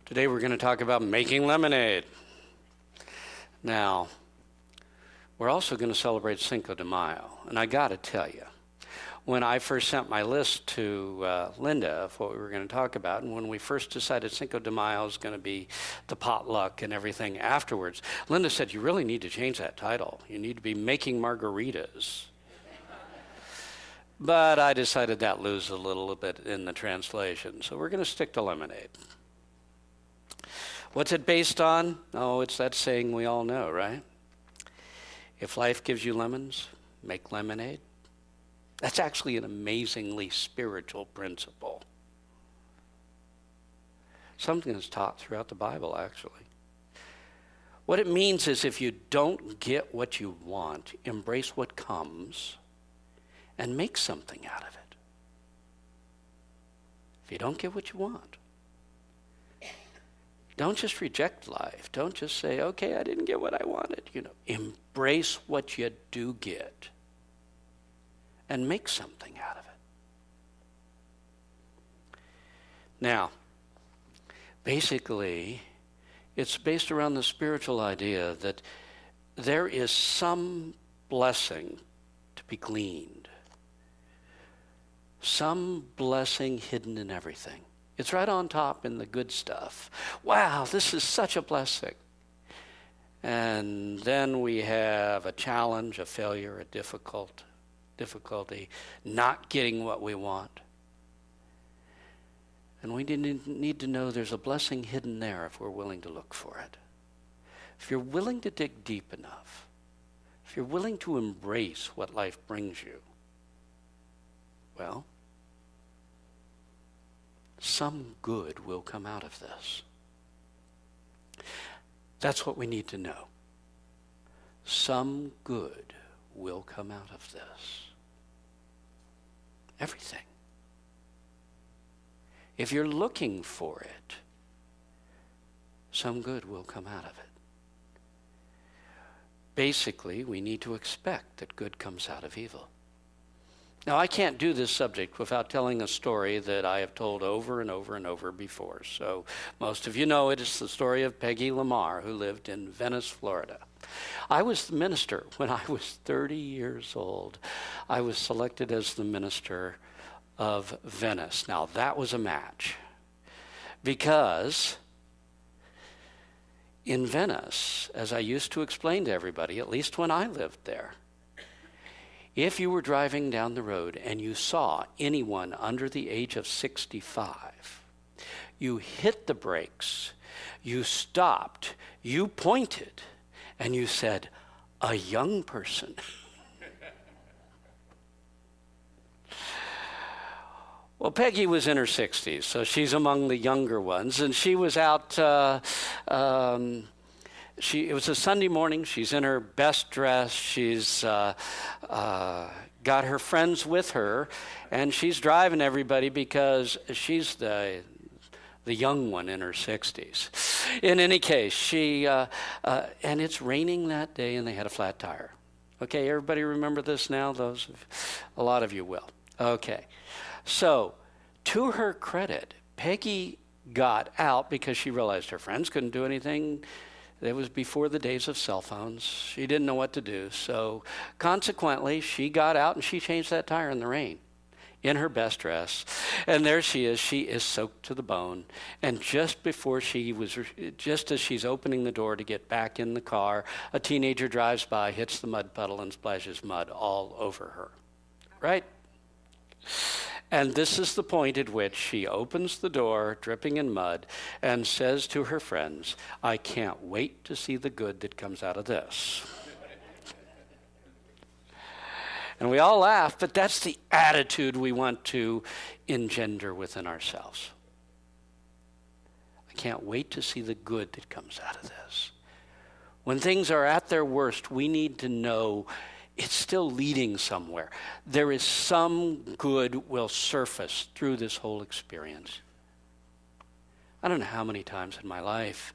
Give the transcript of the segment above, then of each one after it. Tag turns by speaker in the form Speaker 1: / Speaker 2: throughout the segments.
Speaker 1: Today we're going to talk about making lemonade. Now, we're also going to celebrate Cinco de Mayo. And I got to tell you, when I first sent my list to Linda of what we were going to talk about, and when we first decided Cinco de Mayo is going to be the potluck and everything afterwards, Linda said, you really need to change that title. You need to be making margaritas. But I decided that lose a little bit in the translation, so we're going to stick to lemonade. What's it based on? Oh, it's that saying we all know, right? If life gives you lemons, make lemonade. That's actually an amazingly spiritual principle. Something that's taught throughout the Bible, actually. What it means is if you don't get what you want, embrace what comes and make something out of it. If you don't get what you want, don't just reject life. Don't just say, okay, I didn't get what I wanted. Embrace what you do get and make something out of it. Now, basically, it's based around the spiritual idea that there is some blessing to be gleaned, some blessing hidden in everything. It's right on top in the good stuff. Wow, this is such a blessing. And then we have a challenge, a failure, a difficulty, not getting what we want. And we need to know there's a blessing hidden there if we're willing to look for it. If you're willing to dig deep enough, if you're willing to embrace what life brings you, well, some good will come out of this. That's what we need to know. Some good will come out of this. Everything. If you're looking for it, some good will come out of it. Basically, we need to expect that good comes out of evil. Now, I can't do this subject without telling a story that I have told over and over and over before. So most of you know it is the story of Peggy Lamar, who lived in Venice, Florida. I was the minister when I was 30 years old. I was selected as the minister of Venice. Now, that was a match because in Venice, as I used to explain to everybody, at least when I lived there, if you were driving down the road and you saw anyone under the age of 65, you hit the brakes, you stopped, you pointed, and you said, a young person. Well, Peggy was in her 60s, so she's among the younger ones, and she was out it was a Sunday morning. She's in her best dress. She's got her friends with her, and she's driving everybody because she's the young one in her 60s. In any case, and it's raining that day, and they had a flat tire. Okay, everybody remember this now? A lot of you will. Okay, so to her credit, Peggy got out because she realized her friends couldn't do anything. It was before the days of cell phones. She didn't know what to do. So consequently, she got out and she changed that tire in the rain in her best dress. And there she is. She is soaked to the bone. And just as she's opening the door to get back in the car, a teenager drives by, hits the mud puddle, and splashes mud all over her. Right? And this is the point at which she opens the door, dripping in mud, and says to her friends, I can't wait to see the good that comes out of this. And we all laugh, but that's the attitude we want to engender within ourselves. I can't wait to see the good that comes out of this. When things are at their worst, we need to know it's still leading somewhere. There is some good will surface through this whole experience. I don't know how many times in my life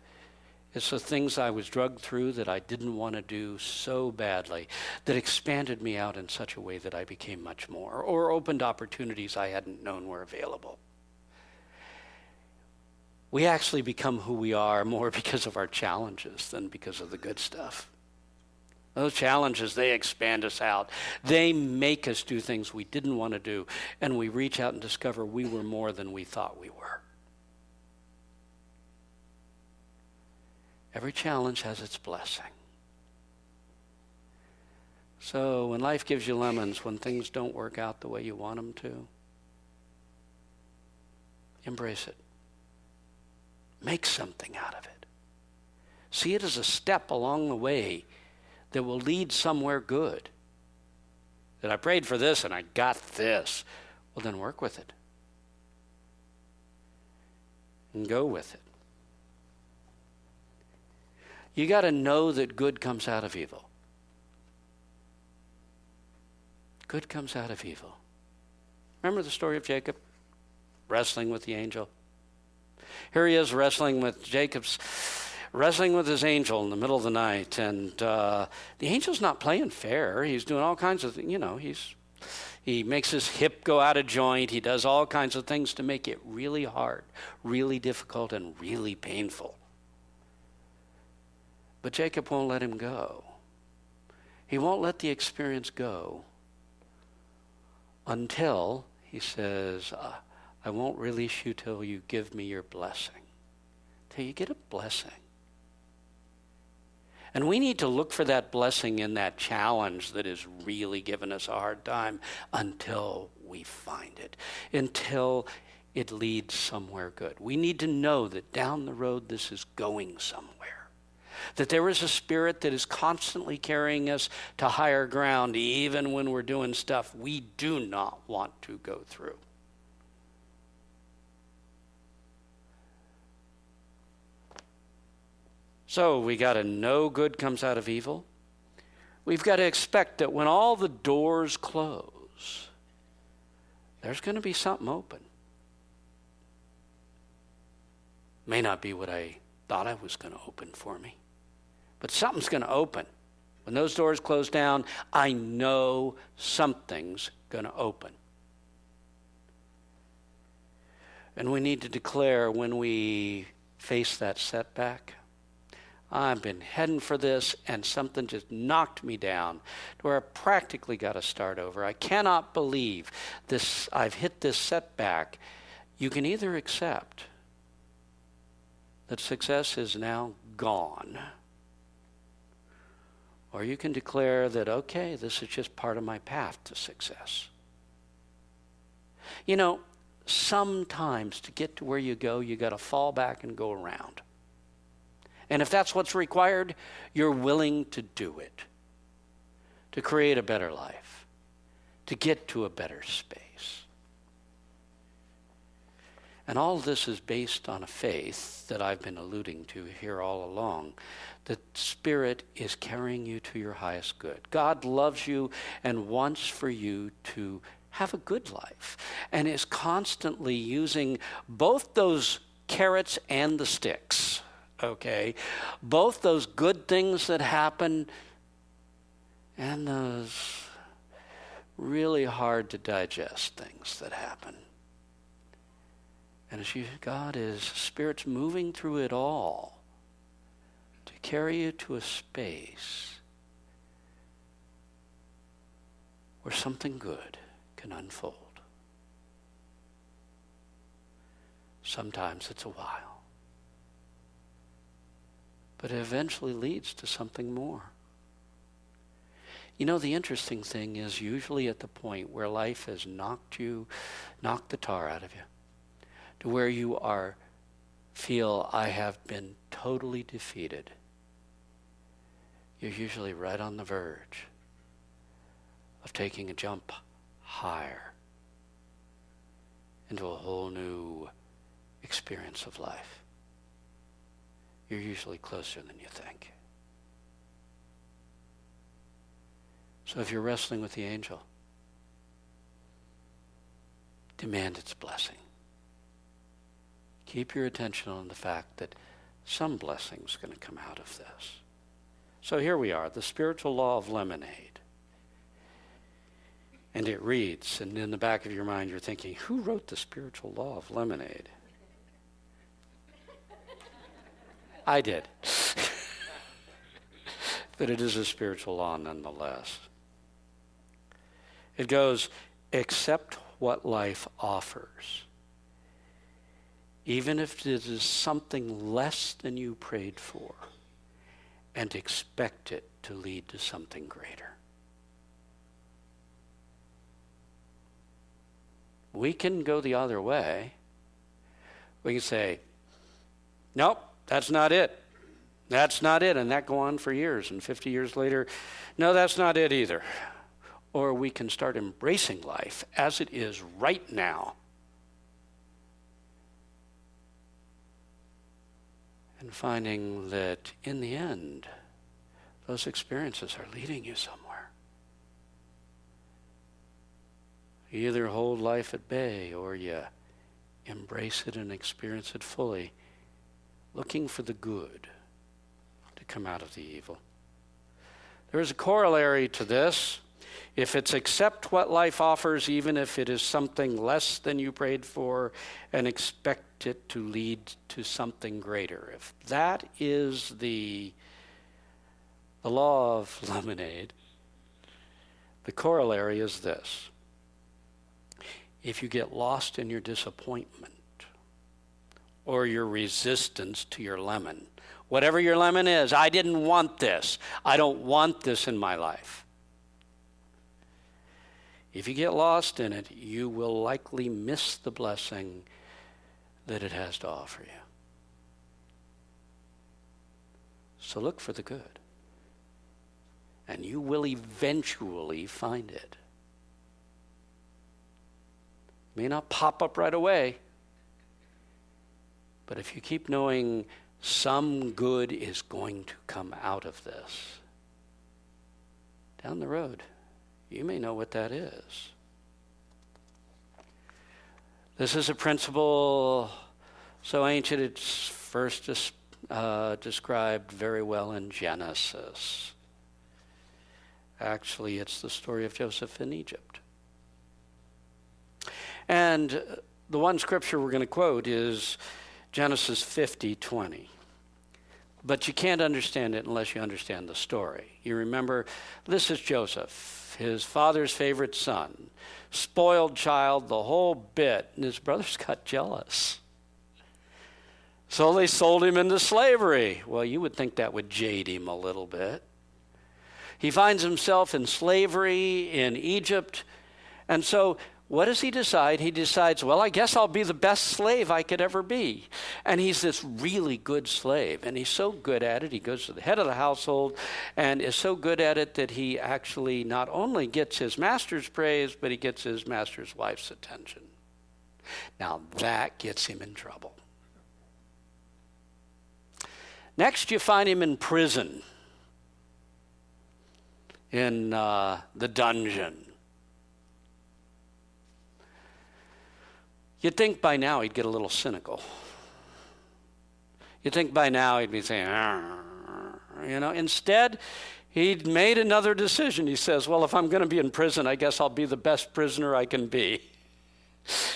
Speaker 1: it's the things I was drugged through that I didn't want to do so badly that expanded me out in such a way that I became much more, or opened opportunities I hadn't known were available. We actually become who we are more because of our challenges than because of the good stuff. Those challenges, they expand us out. They make us do things we didn't want to do, and we reach out and discover we were more than we thought we were. Every challenge has its blessing. So when life gives you lemons, when things don't work out the way you want them to, embrace it. Make something out of it. See it as a step along the way that will lead somewhere good. That I prayed for this and I got this. Well, then work with it. And go with it. You got to know that good comes out of evil. Good comes out of evil. Remember the story of Jacob wrestling with the angel? Here he is wrestling with his angel in the middle of the night, and the angel's not playing fair. He's doing all kinds of things. He makes his hip go out of joint. He does all kinds of things to make it really hard, really difficult, and really painful. But Jacob won't let him go. He won't let the experience go until he says, I won't release you till you give me your blessing. Till you get a blessing. And we need to look for that blessing in that challenge that is really giving us a hard time until we find it, until it leads somewhere good. We need to know that down the road this is going somewhere. That there is a spirit that is constantly carrying us to higher ground, even when we're doing stuff we do not want to go through. So we got to know good comes out of evil. We've got to expect that when all the doors close, there's going to be something open. May not be what I thought I was going to open for me. But something's going to open. When those doors close down, I know something's going to open. And we need to declare when we face that setback, I've been heading for this and something just knocked me down to where I practically got to start over. I cannot believe this. I've hit this setback. You can either accept that success is now gone, or you can declare that, okay, this is just part of my path to success. You know, sometimes to get to where you go, you got to fall back and go around. And if that's what's required, you're willing to do it, to create a better life, to get to a better space. And all of this is based on a faith that I've been alluding to here all along. The Spirit is carrying you to your highest good. God loves you and wants for you to have a good life, and is constantly using both those carrots and the sticks, okay? Both those good things that happen and those really hard to digest things that happen. And Spirit's moving through it all to carry you to a space where something good can unfold. Sometimes it's a while, but it eventually leads to something more. You know, the interesting thing is usually at the point where life has knocked the tar out of you, to where you feel I have been totally defeated, you're usually right on the verge of taking a jump higher into a whole new experience of life. You're usually closer than you think. So if you're wrestling with the angel, demand its blessing. Keep your attention on the fact that some blessing's going to come out of this. So here we are, the spiritual law of lemonade. And it reads, and in the back of your mind you're thinking, who wrote the spiritual law of lemonade? I did. But it is a spiritual law nonetheless. It goes, accept what life offers, even if it is something less than you prayed for, and expect it to lead to something greater. We can go the other way. We can say, nope, that's not it. That's not it. And that go on for years. And 50 years later, no, that's not it either. Or we can start embracing life as it is right now. And finding that in the end, those experiences are leading you somewhere. You either hold life at bay or you embrace it and experience it fully, looking for the good to come out of the evil. There is a corollary to this. If it's accept what life offers, even if it is something less than you prayed for, and expect it to lead to something greater. If that is the law of lemonade, the corollary is this. If you get lost in your disappointment or your resistance to your lemon, whatever your lemon is, I didn't want this. I don't want this in my life. If you get lost in it, you will likely miss the blessing that it has to offer you. So look for the good, and you will eventually find it. May not pop up right away, but if you keep knowing some good is going to come out of this, down the road, you may know what that is. This is a principle so ancient it's first described very well in Genesis. Actually, it's the story of Joseph in Egypt. And the one scripture we're going to quote is Genesis 50:20. But you can't understand it unless you understand the story. You remember, this is Joseph, his father's favorite son, spoiled child, the whole bit, and his brothers got jealous. So they sold him into slavery. Well, you would think that would jade him a little bit. He finds himself in slavery in Egypt, and so what does he decide? He decides, well, I guess I'll be the best slave I could ever be. And he's this really good slave, and he's so good at it. He goes to the head of the household and is so good at it that he actually not only gets his master's praise, but he gets his master's wife's attention. Now that gets him in trouble. Next, you find him in prison, in the dungeon. You'd think by now he'd get a little cynical. You'd think by now he'd be saying, Instead, he'd made another decision. He says, well, if I'm going to be in prison, I guess I'll be the best prisoner I can be.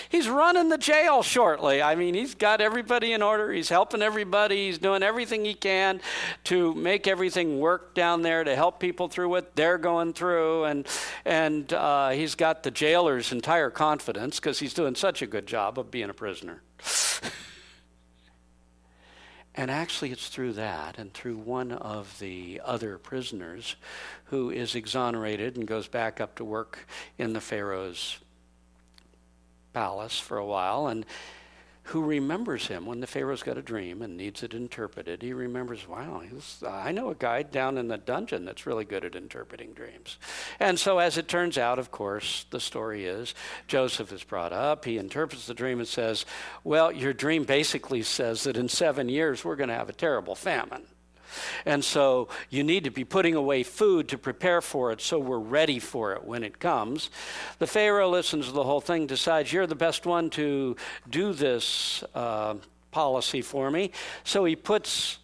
Speaker 1: He's running the jail shortly. I mean, he's got everybody in order. He's helping everybody. He's doing everything he can to make everything work down there, to help people through what they're going through. And he's got the jailer's entire confidence because he's doing such a good job of being a prisoner. And actually, it's through that and through one of the other prisoners who is exonerated and goes back up to work in the Pharaoh's palace for a while, and who remembers him when the Pharaoh's got a dream and needs it interpreted. He remembers, wow, I know a guy down in the dungeon that's really good at interpreting dreams. And so as it turns out, of course, the story is Joseph is brought up. He interprets the dream and says, well, your dream basically says that in 7 years we're going to have a terrible famine. And so you need to be putting away food to prepare for it so we're ready for it when it comes. The Pharaoh listens to the whole thing, decides you're the best one to do this policy for me. So he puts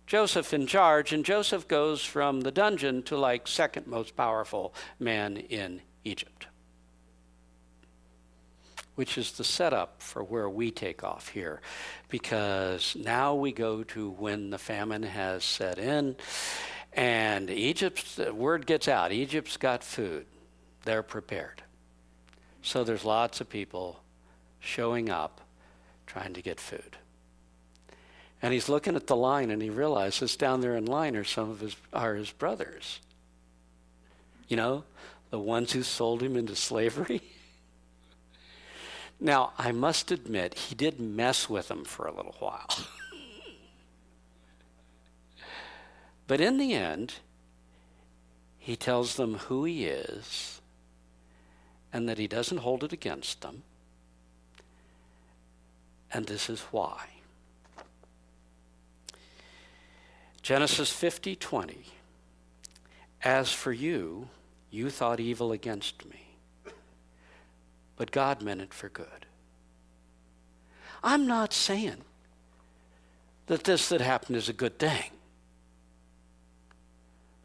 Speaker 1: Joseph in charge, and Joseph goes from the dungeon to like second most powerful man in Egypt. which is the setup for where we take off here, because now we go to when the famine has set in, and word gets out, Egypt's got food. They're prepared. So there's lots of people showing up trying to get food. And he's looking at the line, and he realizes down there in line are his brothers. You know, the ones who sold him into slavery. Now, I must admit, he did mess with them for a little while. But in the end, he tells them who he is and that he doesn't hold it against them. And this is why. Genesis 50:20. As for you, you thought evil against me, but God meant it for good. I'm not saying that this that happened is a good thing.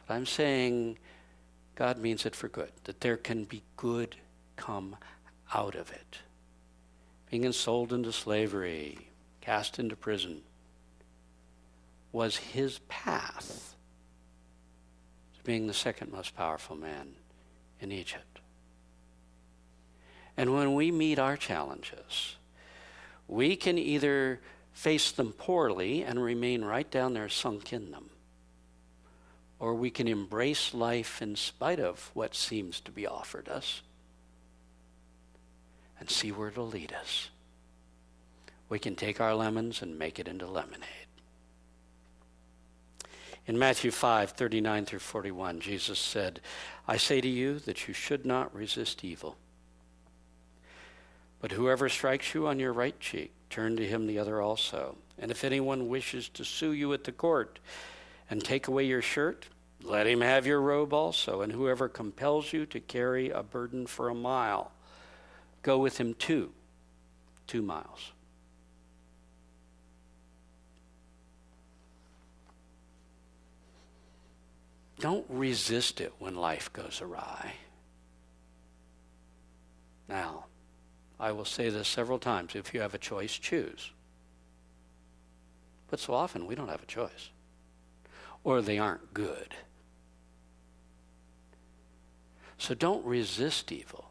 Speaker 1: But I'm saying God means it for good, that there can be good come out of it. Being sold into slavery, cast into prison, was his path to being the second most powerful man in Egypt. And when we meet our challenges, we can either face them poorly and remain right down there sunk in them, or we can embrace life in spite of what seems to be offered us and see where it'll lead us. We can take our lemons and make it into lemonade. In Matthew 5:39-41, Jesus said, I say to you that you should not resist evil. But whoever strikes you on your right cheek, turn to him the other also. And if anyone wishes to sue you at the court and take away your shirt, let him have your robe also. And whoever compels you to carry a burden for a mile, go with him 2 miles. Don't resist it when life goes awry. Now, I will say this several times. If you have a choice, choose. But so often we don't have a choice. Or they aren't good. So don't resist evil.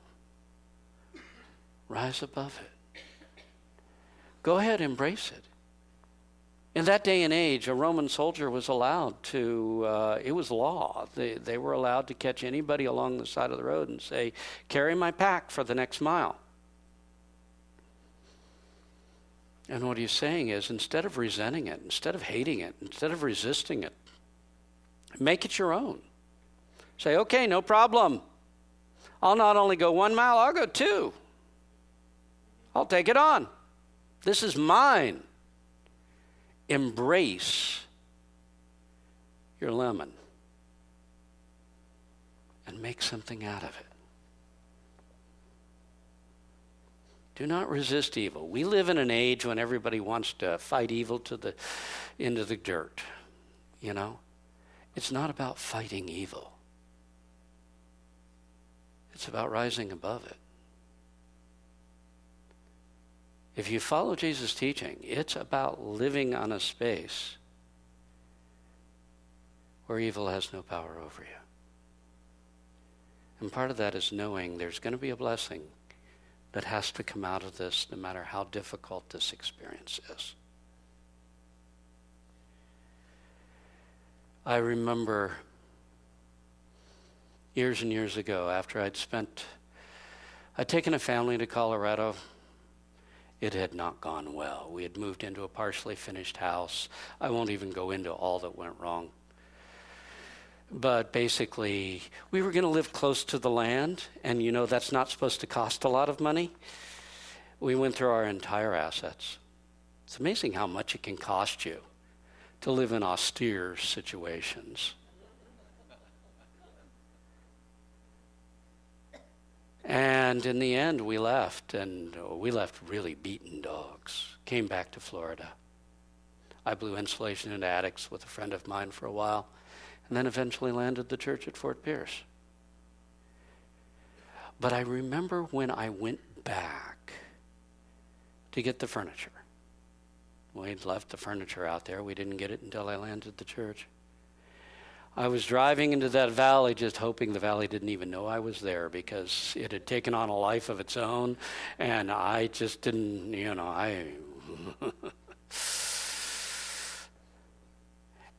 Speaker 1: Rise above it. Go ahead, embrace it. In that day and age, a Roman soldier was allowed to, it was law. They were allowed to catch anybody along the side of the road and say, carry my pack for the next mile. And what he's saying is, instead of resenting it, instead of hating it, instead of resisting it, make it your own. Say, okay, no problem. I'll not only go 1 mile, I'll go 2. I'll take it on. This is mine. Embrace your lemon and make something out of it. Do not resist evil. We live in an age when everybody wants to fight evil into the dirt. You know? It's not about fighting evil. It's about rising above it. If you follow Jesus' teaching, it's about living on a space where evil has no power over you. And part of that is knowing there's going to be a blessing that has to come out of this, no matter how difficult this experience is. I remember years and years ago, after I'd taken a family to Colorado. It had not gone well. We had moved into a partially finished house. I won't even go into all that went wrong. But basically, we were going to live close to the land, and you know that's not supposed to cost a lot of money. We went through our entire assets. It's amazing how much it can cost you to live in austere situations. And in the end, we left, and we left really beaten dogs. Came back to Florida. I blew insulation into attics with a friend of mine for a while, and then eventually landed the church at Fort Pierce. But I remember when I went back, to get the furniture. We'd left the furniture out there. We didn't get it until I landed at the church. I was driving into that valley just hoping the valley didn't even know I was there, because it had taken on a life of its own, and I just didn't,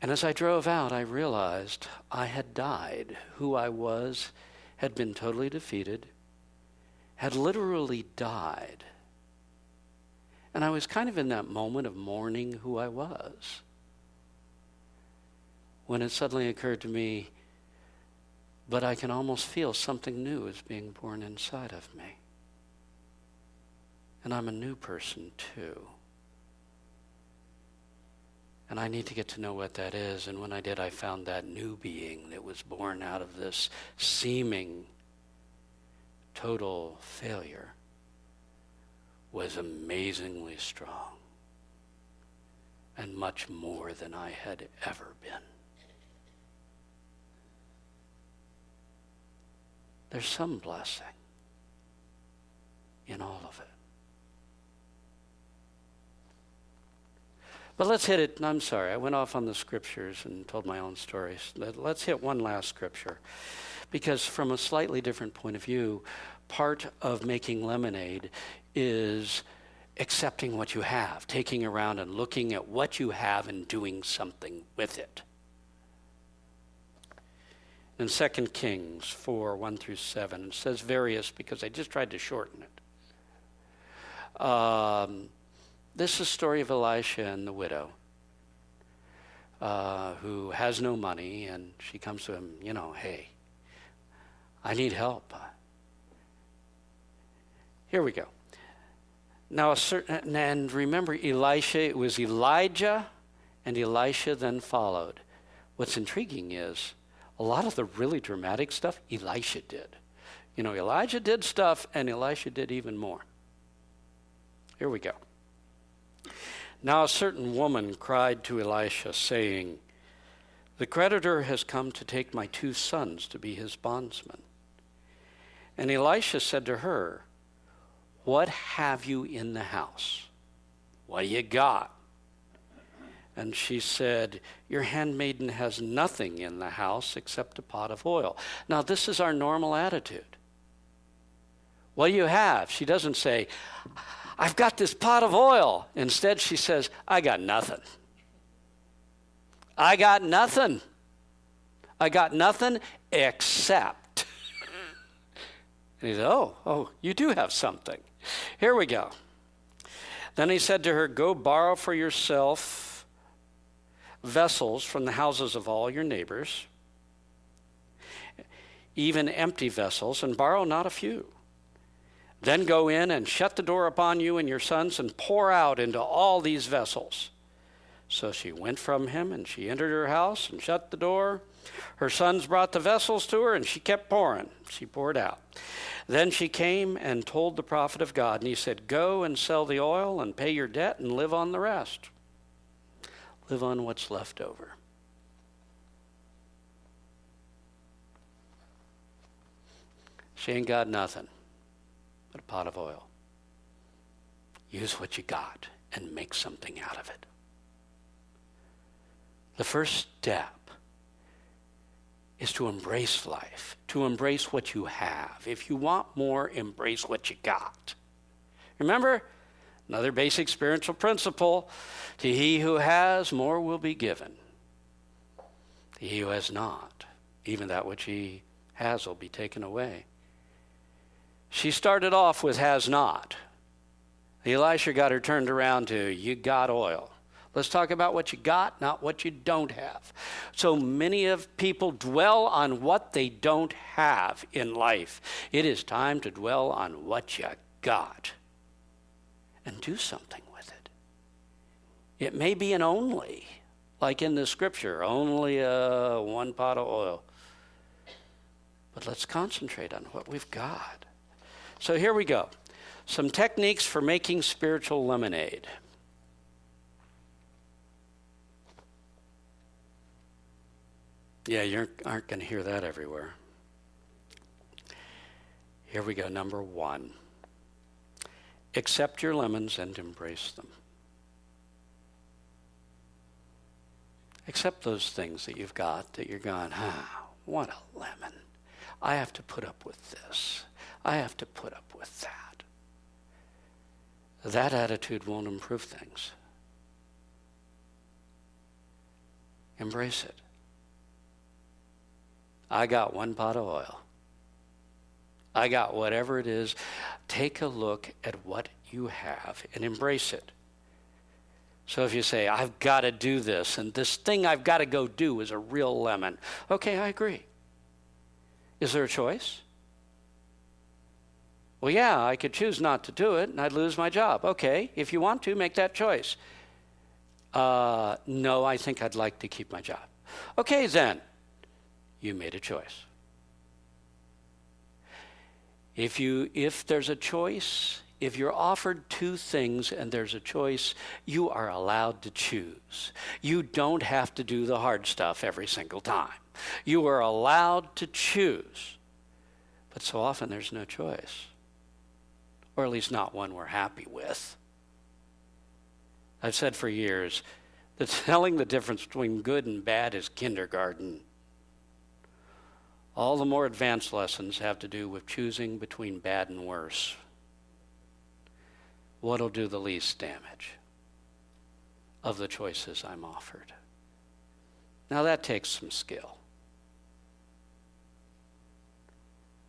Speaker 1: And as I drove out, I realized I had died. Who I was had been totally defeated, had literally died. And I was kind of in that moment of mourning who I was, when it suddenly occurred to me, but I can almost feel something new is being born inside of me. And I'm a new person too. And I need to get to know what that is. And when I did, I found that new being that was born out of this seeming total failure was amazingly strong and much more than I had ever been. There's some blessing in all of it. But let's hit it. I'm sorry, I went off on the scriptures and told my own stories. Let's hit one last scripture. Because from a slightly different point of view, part of making lemonade is accepting what you have, taking around and looking at what you have and doing something with it. In 2 Kings 4, 1 through 7, it says various because I just tried to shorten it. This is a story of Elisha and the widow who has no money, and she comes to him, hey, I need help. Here we go. Now, and remember Elisha, it was Elijah, and Elisha then followed. What's intriguing is a lot of the really dramatic stuff Elisha did. Elijah did stuff, and Elisha did even more. Here we go. Now a certain woman cried to Elisha, saying, the creditor has come to take my 2 sons to be his bondsmen. And Elisha said to her, what have you in the house? What do you got? And she said, your handmaiden has nothing in the house except a pot of oil. Now this is our normal attitude. What do you have? She doesn't say, I've got this pot of oil. Instead, she says, I got nothing. I got nothing. I got nothing except. And he said, oh, you do have something. Here we go. Then he said to her, go borrow for yourself vessels from the houses of all your neighbors, even empty vessels, and borrow not a few. Then go in and shut the door upon you and your sons and pour out into all these vessels. So she went from him, and she entered her house and shut the door. Her sons brought the vessels to her, and she kept pouring. She poured out. Then she came and told the prophet of God, and he said, go and sell the oil and pay your debt and live on the rest. Live on what's left over. She ain't got nothing but a pot of oil. Use what you got and make something out of it. The first step is to embrace life, to embrace what you have. If you want more, embrace what you got. Remember, another basic spiritual principle, to he who has, more will be given. To he who has not, even that which he has will be taken away. She started off with has not. Elisha got her turned around to you got oil. Let's talk about what you got, not what you don't have. So many of people dwell on what they don't have in life. It is time to dwell on what you got and do something with it. It may be an only, like in the scripture, only one pot of oil. But let's concentrate on what we've got. So here we go. Some techniques for making spiritual lemonade. Yeah, you aren't going to hear that everywhere. Here we go. Number 1. Accept your lemons and embrace them. Accept those things that you've got that you're going, what a lemon. I have to put up with this. I have to put up with that. That attitude won't improve things. Embrace it. I got one pot of oil. I got whatever it is. Take a look at what you have and embrace it. So if you say, I've got to do this, and this thing I've got to go do is a real lemon. Okay, I agree. Is there a choice? Well, yeah, I could choose not to do it, and I'd lose my job. Okay, if you want to, make that choice. No, I think I'd like to keep my job. Okay, then, you made a choice. If there's a choice, if you're offered two things and there's a choice, you are allowed to choose. You don't have to do the hard stuff every single time. You are allowed to choose. But so often there's no choice, or at least not one we're happy with. I've said for years that telling the difference between good and bad is kindergarten. All the more advanced lessons have to do with choosing between bad and worse. What'll do the least damage of the choices I'm offered? Now that takes some skill.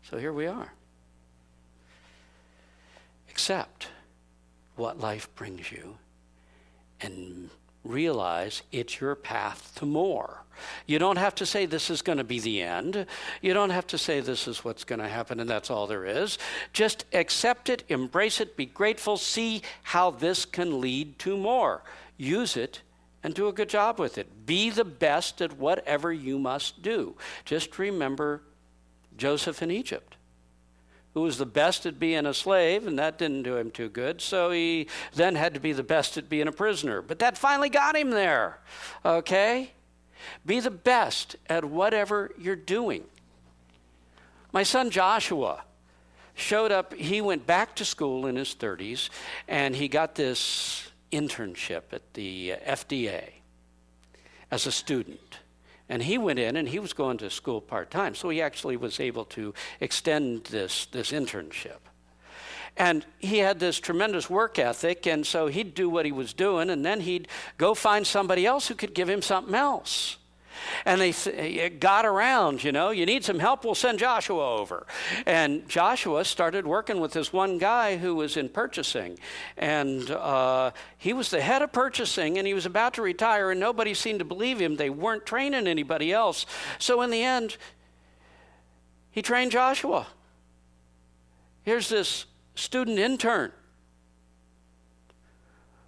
Speaker 1: So here we are. Accept what life brings you and realize it's your path to more. You don't have to say this is going to be the end. You don't have to say this is what's going to happen and that's all there is. Just accept it, embrace it, be grateful, see how this can lead to more. Use it and do a good job with it. Be the best at whatever you must do. Just remember Joseph in Egypt, who was the best at being a slave, and that didn't do him too good, so he then had to be the best at being a prisoner. But that finally got him there, okay? Be the best at whatever you're doing. My son Joshua showed up, he went back to school in his 30s, and he got this internship at the FDA as a student. And he went in and he was going to school part-time, so he actually was able to extend this internship. And he had this tremendous work ethic, and so he'd do what he was doing, and then he'd go find somebody else who could give him something else. And they got around, you need some help, we'll send Joshua over. And Joshua started working with this one guy who was in purchasing. And he was the head of purchasing, and he was about to retire, and nobody seemed to believe him. They weren't training anybody else. So in the end, he trained Joshua. Here's this student intern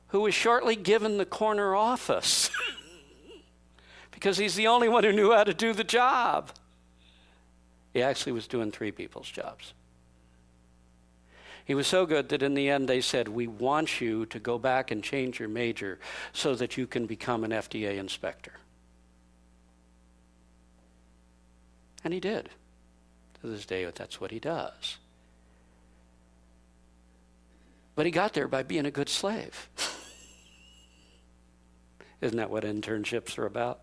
Speaker 1: who was shortly given the corner office. Because he's the only one who knew how to do the job. He actually was doing 3 people's jobs. He was so good that in the end they said, we want you to go back and change your major so that you can become an FDA inspector. And he did. To this day, that's what he does. But he got there by being a good slave. Isn't that what internships are about?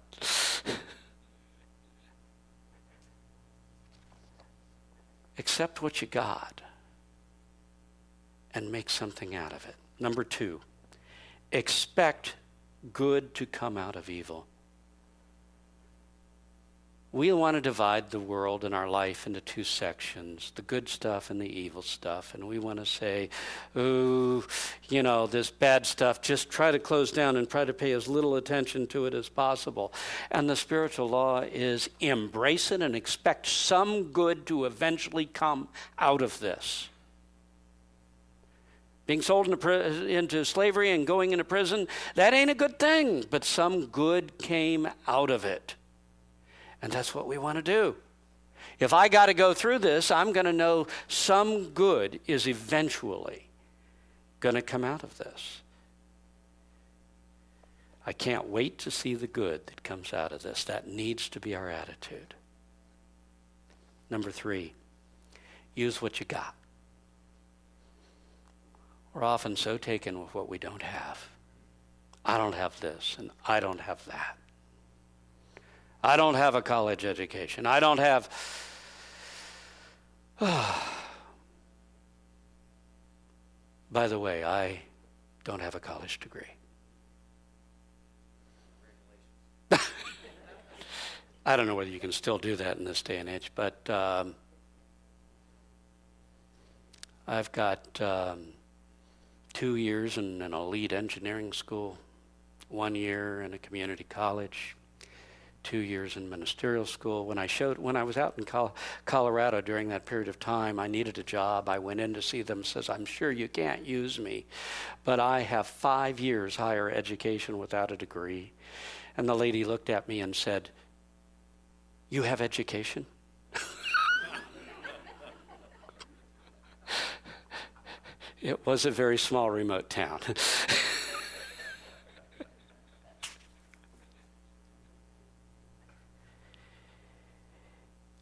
Speaker 1: Accept what you got and make something out of it. Number 2, expect good to come out of evil. We want to divide the world and our life into 2 sections, the good stuff and the evil stuff. And we want to say, ooh, this bad stuff, just try to close down and try to pay as little attention to it as possible. And the spiritual law is embrace it and expect some good to eventually come out of this. Being sold into slavery and going into prison, that ain't a good thing, but some good came out of it. And that's what we want to do. If I got to go through this, I'm going to know some good is eventually going to come out of this. I can't wait to see the good that comes out of this. That needs to be our attitude. Number 3, use what you got. We're often so taken with what we don't have. I don't have this, and I don't have that. I don't have a college education. I don't have... By the way, I don't have a college degree. I don't know whether you can still do that in this day and age, but I've got 2 years in an elite engineering school, 1 year in a community college, 2 years in ministerial school. When I was out in Colorado during that period of time, I needed a job. I went in to see them, says, I'm sure you can't use me, but I have 5 years higher education without a degree. And the lady looked at me and said, you have education? It was a very small remote town.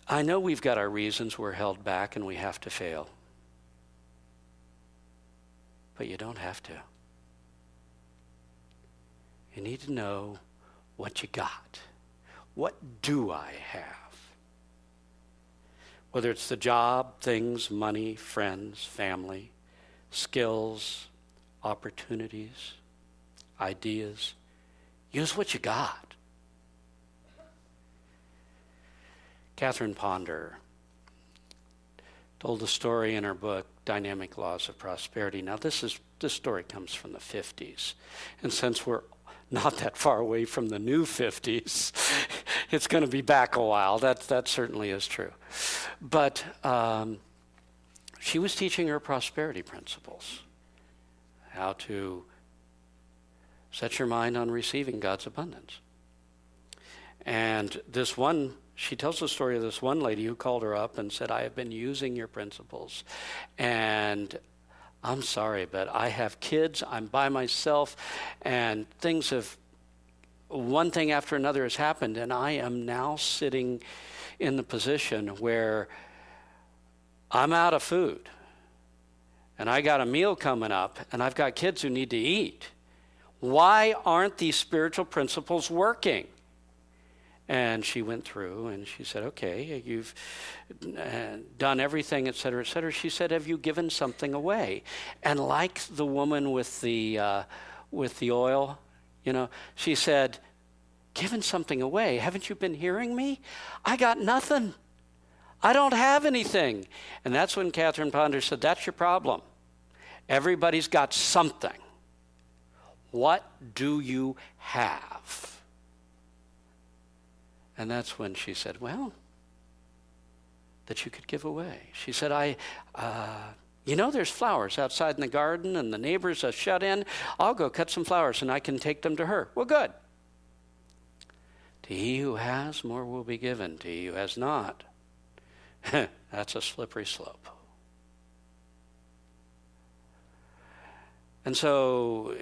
Speaker 1: I know we've got our reasons we're held back and we have to fail. But you don't have to. You need to know what you got. What do I have? Whether it's the job, things, money, friends, family, skills, opportunities, ideas. Use what you got. Catherine Ponder told a story in her book, Dynamic Laws of Prosperity. Now this story comes from the 50s. And since we're not that far away from the new 50s, it's going to be back a while. That certainly is true. But she was teaching her prosperity principles, how to set your mind on receiving God's abundance. And she tells the story of this one lady who called her up and said, I have been using your principles, and I'm sorry, but I have kids, I'm by myself, and one thing after another has happened, and I am now sitting in the position where I'm out of food, and I got a meal coming up, and I've got kids who need to eat. Why aren't these spiritual principles working? And she went through and she said, okay, you've done everything, et cetera, et cetera. She said, have you given something away? And like the woman with the oil, she said, given something away? Haven't you been hearing me? I got nothing. I don't have anything. And that's when Catherine Ponder said, that's your problem. Everybody's got something. What do you have? And that's when she said, well, that you could give away. She said, there's flowers outside in the garden and the neighbors are shut in. I'll go cut some flowers and I can take them to her. Well, good. To he who has, more will be given. To he who has not, that's a slippery slope. And so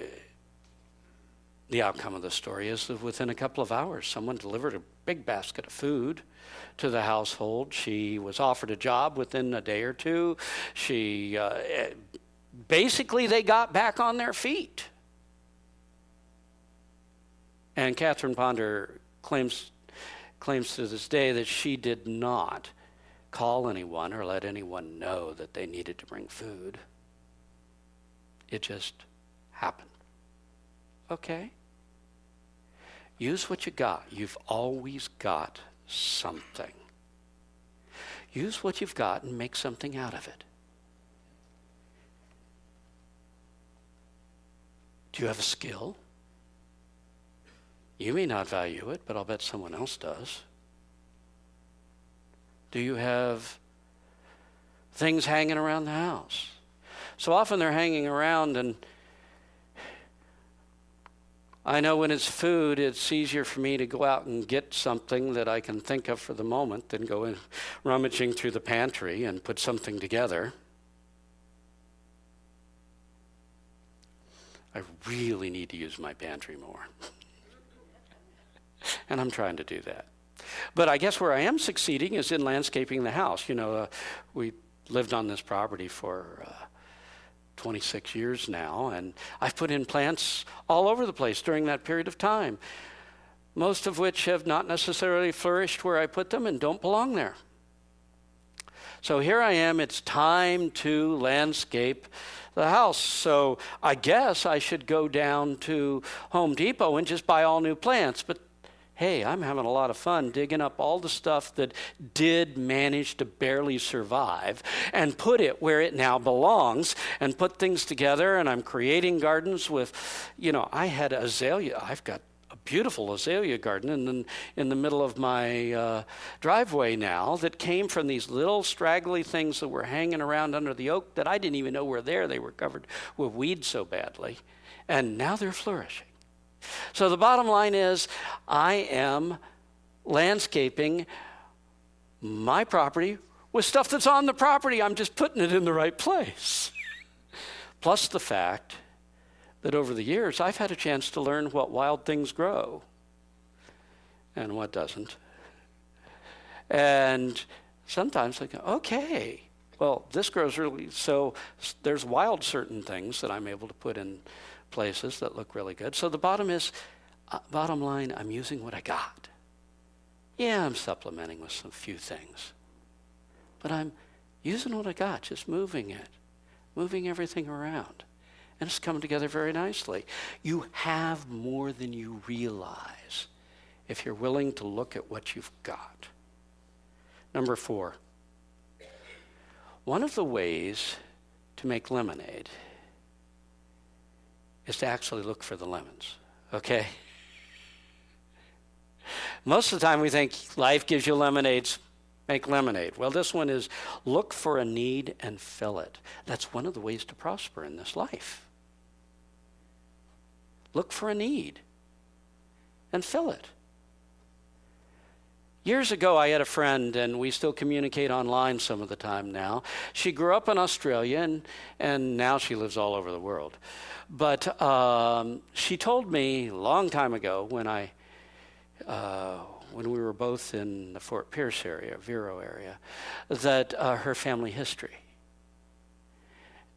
Speaker 1: the outcome of the story is that within a couple of hours, someone delivered a big basket of food to the household. She was offered a job within a day or two. Basically, they got back on their feet. And Catherine Ponder claims to this day that she did not call anyone or let anyone know that they needed to bring food. It just happened. Okay? Use what you got. You've always got something. Use what you've got and make something out of it. Do you have a skill? You may not value it, but I'll bet someone else does. Do you have things hanging around the house? So often they're hanging around, and I know when it's food, it's easier for me to go out and get something that I can think of for the moment than go in rummaging through the pantry and put something together. I really need to use my pantry more. And I'm trying to do that. But I guess where I am succeeding is in landscaping the house. We lived on this property for 26 years now, and I've put in plants all over the place during that period of time, most of which have not necessarily flourished where I put them and don't belong there. So here I am, it's time to landscape the house. So I guess I should go down to Home Depot and just buy all new plants. But hey, I'm having a lot of fun digging up all the stuff that did manage to barely survive and put it where it now belongs and put things together. And I'm creating gardens with, I had azalea. I've got a beautiful azalea garden in the middle of my driveway now that came from these little straggly things that were hanging around under the oak that I didn't even know were there. They were covered with weeds so badly. And now they're flourishing. So the bottom line is I am landscaping my property with stuff that's on the property. I'm just putting it in the right place. Plus the fact that over the years I've had a chance to learn what wild things grow and what doesn't. And sometimes I go, okay, well, this grows really, so there's wild certain things that I'm able to put in places that look really good. So the bottom line, I'm using what I got. Yeah, I'm supplementing with some few things, but I'm using what I got, just moving everything around. And it's coming together very nicely. You have more than you realize if you're willing to look at what you've got. Number 4, one of the ways to make lemonade is to actually look for the lemons, okay? Most of the time we think life gives you lemonades, make lemonade. Well, this one is look for a need and fill it. That's one of the ways to prosper in this life. Look for a need and fill it. Years ago, I had a friend, and we still communicate online some of the time now. She grew up in Australia, and now she lives all over the world. But she told me a long time ago when we were both in the Fort Pierce area, Vero area, that her family history.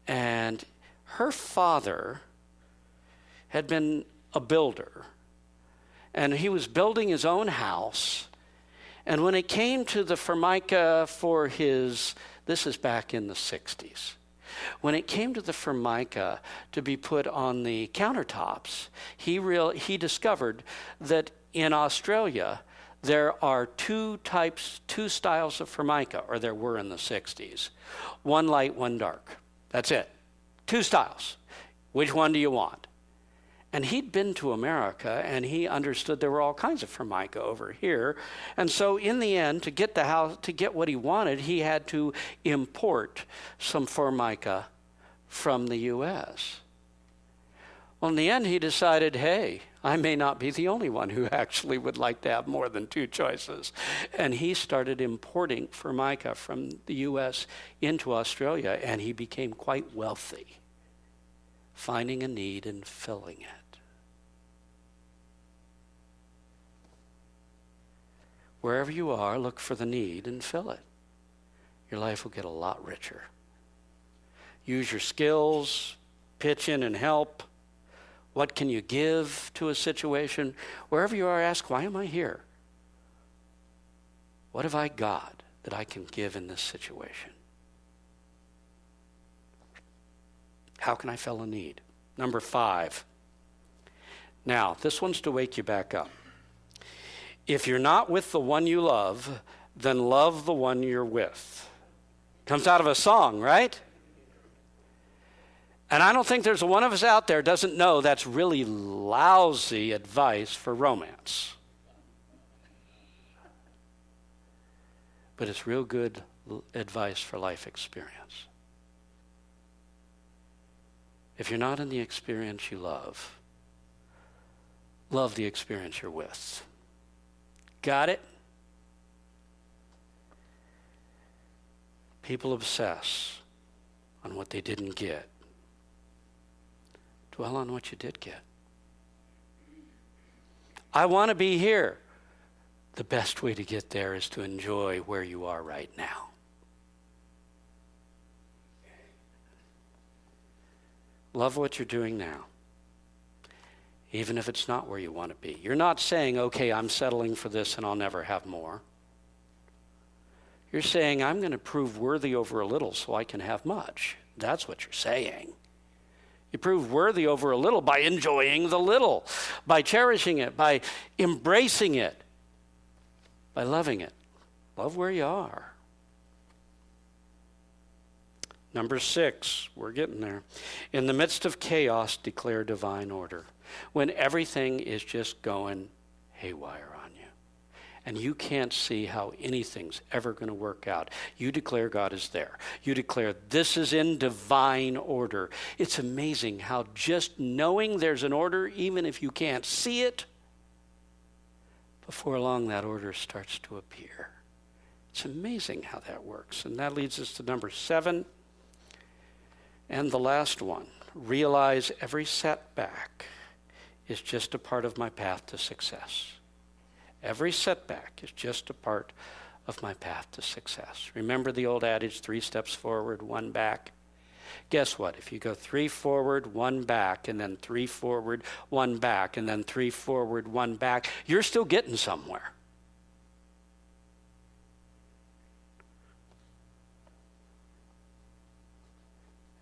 Speaker 1: And her father had been a builder, and he was building his own house. And when it came to the formica for this is back in the 60s, when it came to the formica to be put on the countertops, he discovered that in Australia there are two styles of formica, or there were in the 60s. One light, one dark. That's it. 2 styles. Which one do you want? And he'd been to America, and he understood there were all kinds of formica over here. And so in the end, to get what he wanted, he had to import some formica from the U.S. Well, in the end, he decided, hey, I may not be the only one who actually would like to have more than 2 choices. And he started importing formica from the U.S. into Australia, and he became quite wealthy, finding a need and filling it. Wherever you are, look for the need and fill it. Your life will get a lot richer. Use your skills, pitch in and help. What can you give to a situation? Wherever you are, ask, why am I here? What have I got that I can give in this situation? How can I fill a need? Number 5. Now, this one's to wake you back up. If you're not with the one you love, then love the one you're with. Comes out of a song, right? And I don't think there's one of us out there doesn't know that's really lousy advice for romance. But it's real good advice for life experience. If you're not in the experience you love the experience you're with. Got it? People obsess on what they didn't get. Dwell on what you did get. I want to be here. The best way to get there is to enjoy where you are right now. Love what you're doing now, even if it's not where you want to be. You're not saying, okay, I'm settling for this and I'll never have more. You're saying, I'm going to prove worthy over a little so I can have much. That's what you're saying. You prove worthy over a little by enjoying the little, by cherishing it, by embracing it, by loving it. Love where you are. Number 6, we're getting there. In the midst of chaos, declare divine order. When everything is just going haywire on you and you can't see how anything's ever going to work out, you declare God is there. You declare this is in divine order. It's amazing how just knowing there's an order, even if you can't see it, before long that order starts to appear. It's amazing how that works. And that leads us to number 7. And the last one, realize every setback is just a part of my path to success. Every setback is just a part of my path to success. Remember the old adage, 3 steps forward, 1 back? Guess what? If you go 3 forward, 1 back, and then 3 forward, 1 back, and then 3 forward, 1 back, you're still getting somewhere.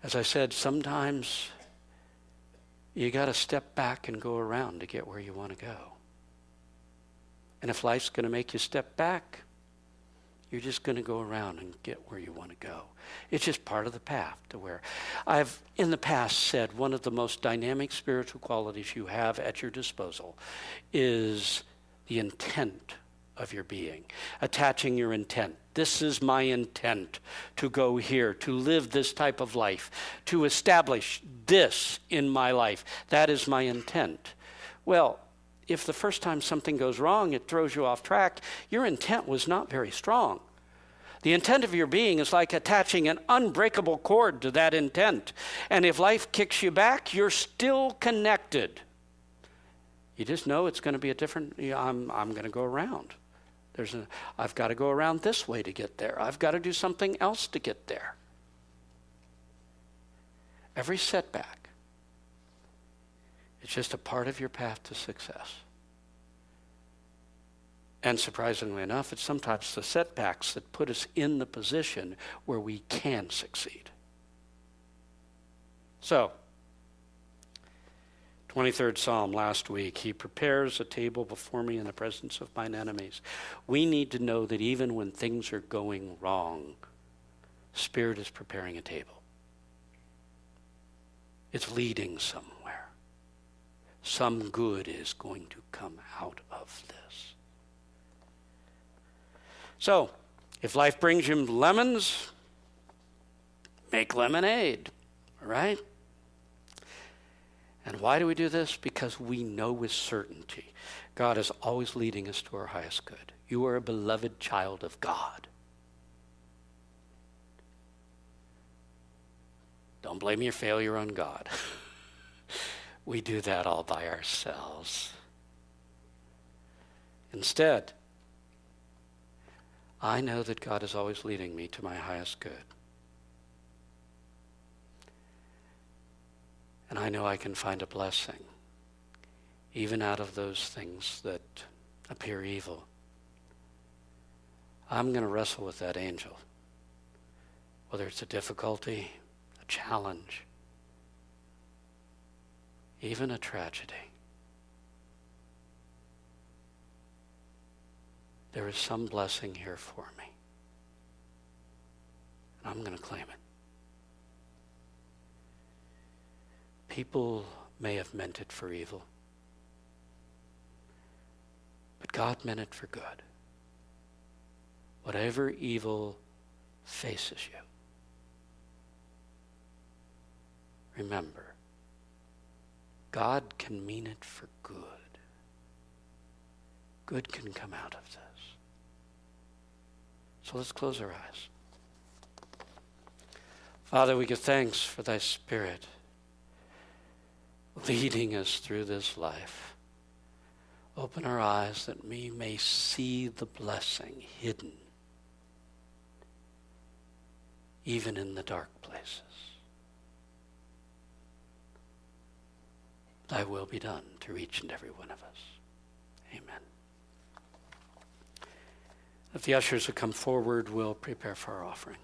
Speaker 1: As I said, sometimes you got to step back and go around to get where you want to go. And if life's going to make you step back, you're just going to go around and get where you want to go. It's just part of the path to where I've in the past said one of the most dynamic spiritual qualities you have at your disposal is the intent of your being, attaching your intent. This is my intent to go here, to live this type of life, to establish this in my life. That is my intent. Well, if the first time something goes wrong, it throws you off track, your intent was not very strong. The intent of your being is like attaching an unbreakable cord to that intent. And if life kicks you back, you're still connected. You just know it's going to be a different, I'm going to go around. I've got to go around this way to get there. I've got to do something else to get there. Every setback is just a part of your path to success. And surprisingly enough, it's sometimes the setbacks that put us in the position where we can succeed. So, 23rd Psalm last week, he prepares a table before me in the presence of mine enemies. We need to know that even when things are going wrong, Spirit is preparing a table. It's leading somewhere. Some good is going to come out of this. So, if life brings you lemons, make lemonade, right? And why do we do this? Because we know with certainty God is always leading us to our highest good. You are a beloved child of God. Don't blame your failure on God. We do that all by ourselves. Instead, I know that God is always leading me to my highest good. And I know I can find a blessing, even out of those things that appear evil. I'm going to wrestle with that angel, whether it's a difficulty, a challenge, even a tragedy. There is some blessing here for me, and I'm going to claim it. People may have meant it for evil, but God meant it for good. Whatever evil faces you, remember, God can mean it for good. Good can come out of this. So let's close our eyes. Father, we give thanks for thy Spirit leading us through this life. Open our eyes that we may see the blessing hidden even in the dark places. thy will be done to each and every one of us. Amen. If the ushers would come forward, we'll prepare for our offering.